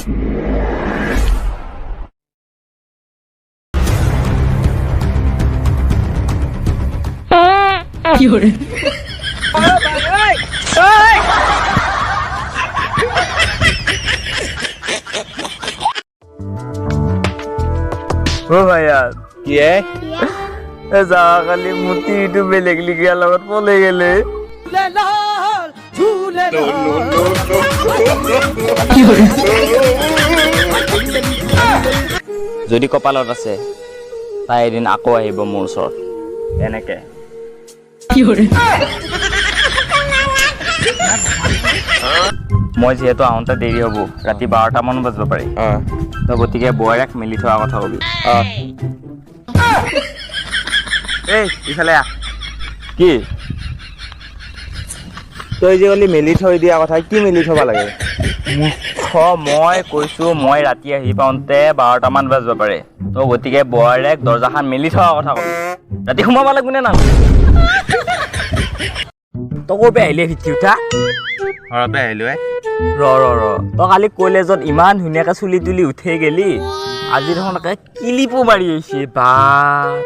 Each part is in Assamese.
ओ भाई यार কি হে যাৱাকালি মুতি ইটো বেলেগ লিগিয়াৰ লগত পলাই গেলে যদি কপালত আছে তাই এদিন আকৌ আহিব মোৰ ওচৰত এনেকে মই যিহেতু আহোঁতে দেৰি হ'ব ৰাতি 12টা মান বাজিব পাৰি তো গতিকে বৌয়েৰাক মেলি থোৱা কথা কবি এই ইফালে আহ কি তই যে কলি মেলি থৈ দিয়া কথা কি মেলি থবা লাগে মই কৈছো মই ৰাতি আহি পাওঁতে 12টা মান বাজিব পাৰে তো গতিকে বৌয়েৰাক দৰ্জাখন মেলি থোৱা কথা কবি ৰাতি সোমাব লাগিব নে না তই ক'ৰ পৰা আহিলে ভিতি উঠা ঘৰৰ পৰা আহিলো ৰ তই কালি কলেজত ইমান ধুনীয়াকে চুলি তুলি উঠে গেলি আজি দেখোন কিলিপো মাৰি আহিছে বা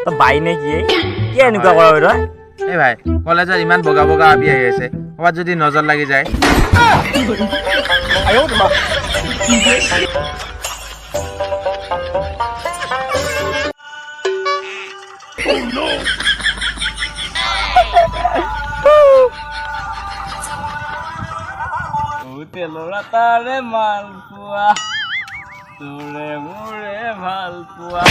তই বাই নে কি এনেকুৱা কৰা তই এই ভাই কলেজত ইমান বগা বগা আবি আহি আছে ক'ৰবাত যদি নজৰ লাগি যায় তেলৰা তাৰে মাল পোৱা তোৰে মোৰে ভাল পোৱা